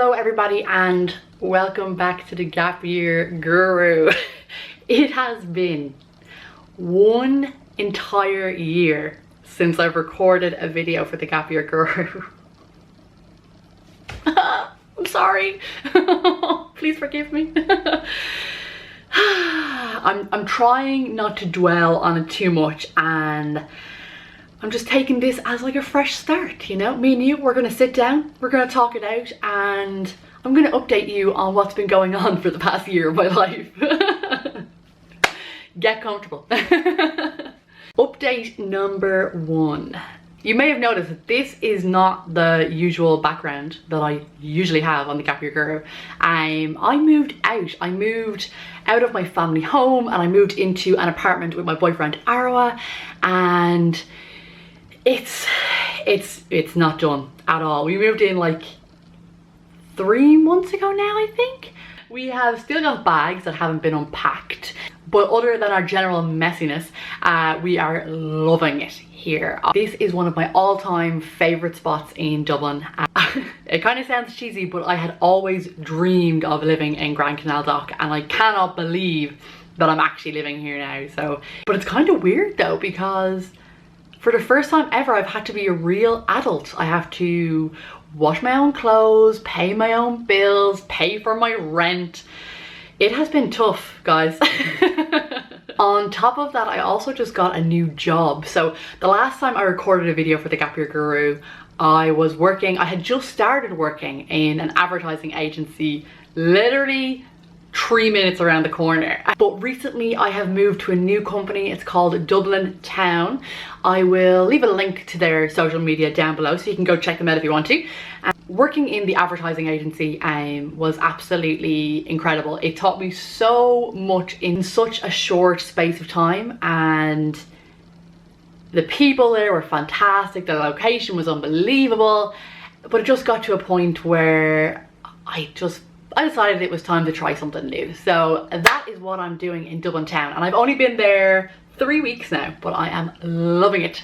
Hello everybody and welcome back to the Gap Year Guru. It has been one entire year since I've recorded a video for the Gap Year Guru. I'm sorry. Please forgive me. I'm trying not to dwell on it too much, and I'm just taking this as like a fresh start, you know? Me and you, we're gonna sit down, we're gonna talk it out, and I'm gonna update you on what's been going on for the past year of my life. Get comfortable. Update number 1. You may have noticed that this is not the usual background that I usually have on the Gap Year Guru. I moved out. I moved out of my family home and I moved into an apartment with my boyfriend Arwa, and it's not done at all. We moved in like 3 months ago now, I think. We have still got bags that haven't been unpacked, but other than our general messiness, we are loving it here. This is one of my all-time favorite spots in Dublin. It kind of sounds cheesy, but I had always dreamed of living in Grand Canal Dock, and I cannot believe that I'm actually living here now. So, but it's kind of weird though, because for the first time ever, I've had to be a real adult. I have to wash my own clothes, pay my own bills, pay for my rent. It has been tough, guys. On top of that, I also just got a new job. So the last time I recorded a video for the Gap Year Guru, I had just started working in an advertising agency, literally 3 minutes around the corner. But recently I have moved to a new company. It's called Dublin Town. I will leave a link to their social media down below so you can go check them out if you want to. Working in the advertising agency was absolutely incredible. It taught me so much in such a short space of time, and the people there were fantastic. The location was unbelievable, but it just got to a point where I decided it was time to try something new. So that is what I'm doing in Dublin Town, and I've only been there 3 weeks now, but I am loving it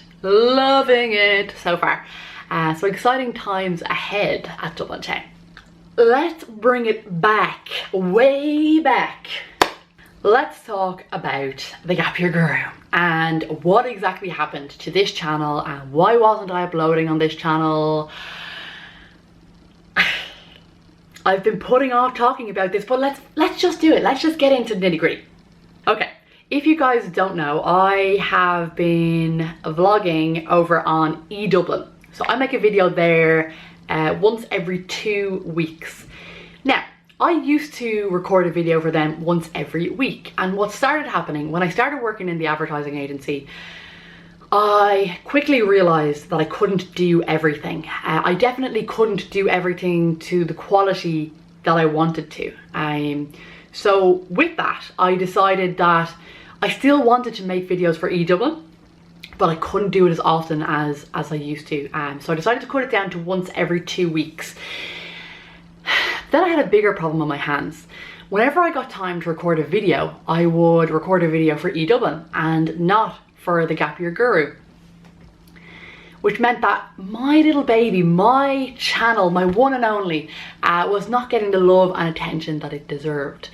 so far. So exciting times ahead at Dublin Town. Let's bring it back, way back. Let's talk about the Gap Year Guru and what exactly happened to this channel and why wasn't I uploading on this channel. I've been putting off talking about this, but let's just do it. Let's just get into the nitty-gritty. Okay, if you guys don't know, I have been vlogging over on eDublin. So I make a video there once every 2 weeks. Now, I used to record a video for them once every week, and what started happening when I started working in the advertising agency, I quickly realized that I couldn't do everything. I definitely couldn't do everything to the quality that I wanted to. So with that, I decided that I still wanted to make videos for eDublin, but I couldn't do it as often as I used to. So I decided to cut it down to once every 2 weeks. Then I had a bigger problem on my hands. Whenever I got time to record a video, I would record a video for eDublin and not for the Gap Year Guru, which meant that my little baby, my channel, my one and only, was not getting the love and attention that it deserved.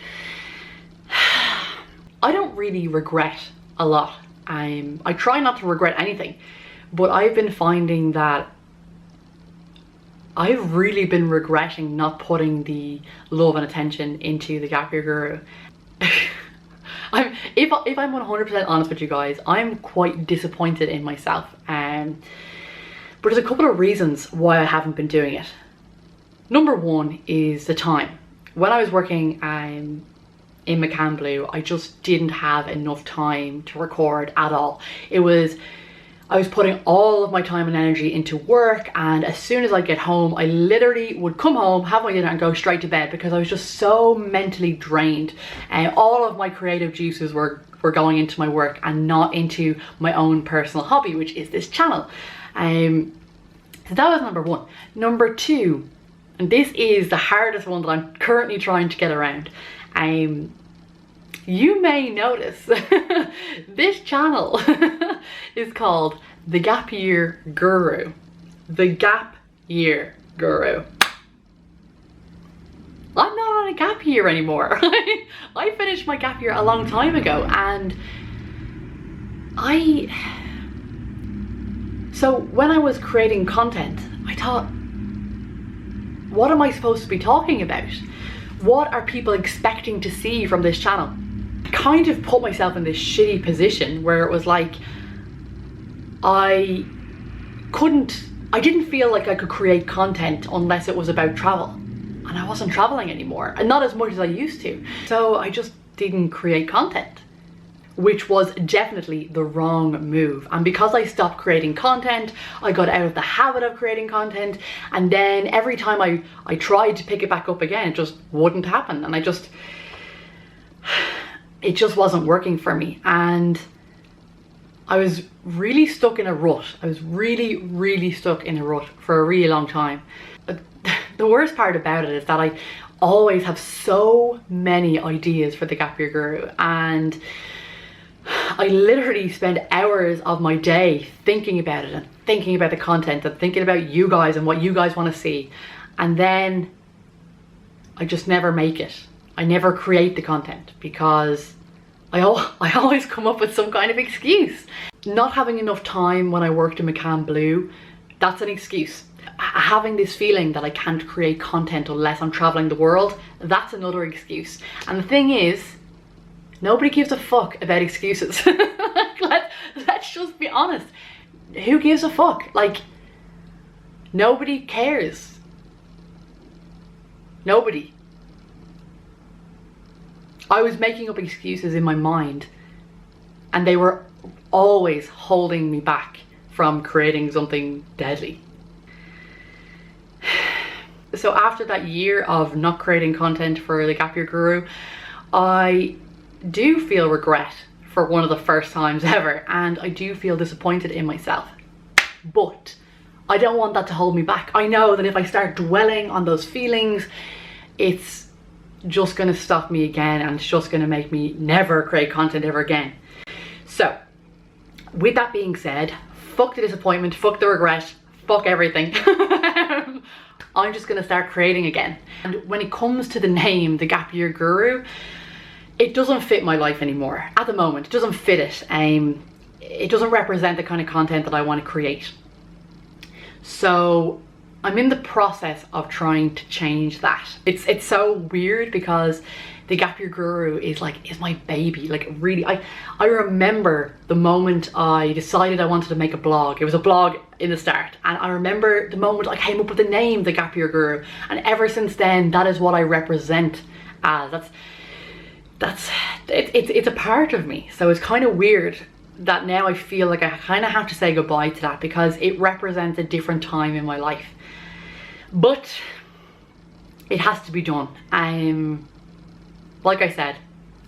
I don't really regret a lot. I try not to regret anything, but I've been finding that I've really been regretting not putting the love and attention into the Gap Year Guru. If I'm 100% honest with you guys, I'm quite disappointed in myself. But there's a couple of reasons why I haven't been doing it. Number 1 is the time. When I was working in McCann Blue, I just didn't have enough time to record at all. I was putting all of my time and energy into work, and as soon as I get home, I literally would come home, have my dinner and go straight to bed because I was just so mentally drained, and all of my creative juices were going into my work and not into my own personal hobby, which is this channel. So that was number 1. Number 2, and this is the hardest one that I'm currently trying to get around. You may notice this channel is called the Gap Year Guru. The Gap Year Guru. on a gap year anymore. I finished my gap year a long time ago, and so when I was creating content, I thought, what am I supposed to be talking about? What are people expecting to see from this channel? I kind of put myself in this shitty position where it was like, I didn't feel like I could create content unless it was about travel. And I wasn't traveling anymore, and not as much as I used to. So I just didn't create content, which was definitely the wrong move. And because I stopped creating content, I got out of the habit of creating content, and then every time I tried to pick it back up again, it just wouldn't happen, and it just wasn't working for me. And I was really stuck in a rut. I was really stuck in a rut for a really long time. The worst part about it is that I always have so many ideas for the Gap Year Guru, and I literally spend hours of my day thinking about it and thinking about the content and thinking about you guys and what you guys want to see, and then I just never make it. I never create the content because I always come up with some kind of excuse. Not having enough time when I worked in McCann Blue, that's an excuse. Having this feeling that I can't create content unless I'm traveling the world, that's another excuse. And the thing is, nobody gives a fuck about excuses. Let's just be honest. Who gives a fuck? Like, nobody cares. Nobody. I was making up excuses in my mind, and they were always holding me back from creating something deadly. So after that year of not creating content for the Gap Year Guru, I do feel regret for one of the first times ever, and I do feel disappointed in myself. But I don't want that to hold me back. I know that if I start dwelling on those feelings, it's just gonna stop me again, and it's just gonna make me never create content ever again. So with that being said, fuck the disappointment, fuck the regret, fuck everything. I'm just gonna start creating again. And when it comes to the name, the Gap Year Guru, it doesn't fit my life anymore. At the moment, it doesn't fit it. It doesn't represent the kind of content that I want to create. So I'm in the process of trying to change that. It's so weird because the Gap Year Guru is my baby. Like, really, I remember the moment I decided I wanted to make a blog. It was a blog in the start, and I remember the moment I came up with the name, the Gap Year Guru, and ever since then, that is what I represent as. It's a part of me. So it's kind of weird that now I feel like I kind of have to say goodbye to that because it represents a different time in my life. But it has to be done. Like I said,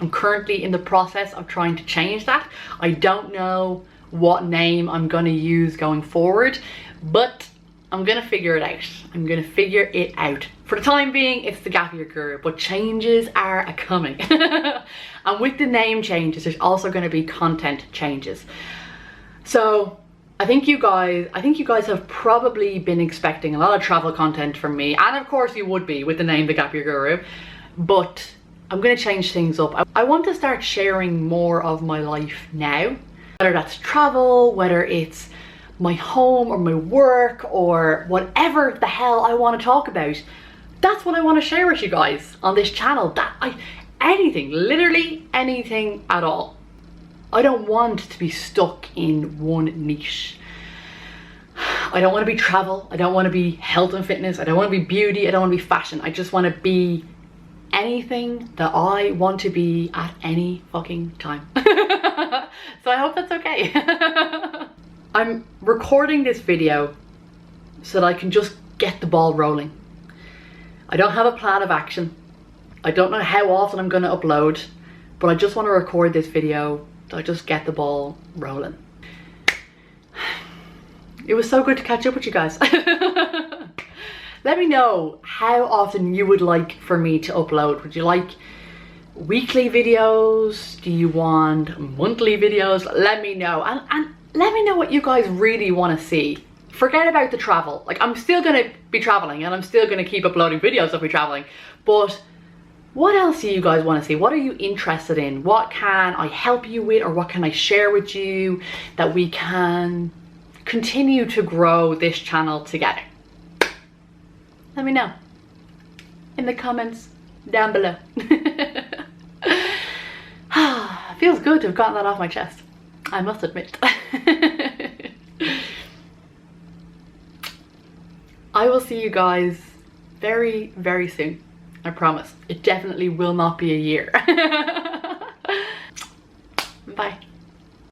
I'm currently in the process of trying to change that. I don't know what name I'm gonna use going forward, but I'm gonna figure it out. I'm gonna figure it out. For the time being, it's the Gap Year Guru, but changes are a-coming. And with the name changes, there's also gonna be content changes. So I think you guys have probably been expecting a lot of travel content from me, and of course you would be with the name the Gap Year Guru, but I'm gonna change things up. I want to start sharing more of my life now, whether that's travel, whether it's my home or my work or whatever the hell I want to talk about. That's what I want to share with you guys on this channel. Anything, literally anything at all. I don't want to be stuck in one niche. I don't want to be travel. I don't want to be health and fitness. I don't want to be beauty. I don't want to be fashion. I just want to be anything that I want to be at any fucking time. So I hope that's okay. I'm recording this video so that I can just get the ball rolling. I don't have a plan of action. I don't know how often I'm going to upload, but I just want to record this video so I just get the ball rolling. It was so good to catch up with you guys. Let me know how often you would like for me to upload. Would you like weekly videos? Do you want monthly videos? Let me know. And let me know what you guys really want to see. Forget about the travel. Like, I'm still going to be traveling and I'm still going to keep uploading videos of me traveling. But What else do you guys want to see? What are you interested in? What can I help you with, or what can I share with you that we can continue to grow this channel together? Let me know in the comments down below. Feels good to have gotten that off my chest, I must admit. I will see you guys very, very soon. I promise. It definitely will not be a year. Bye.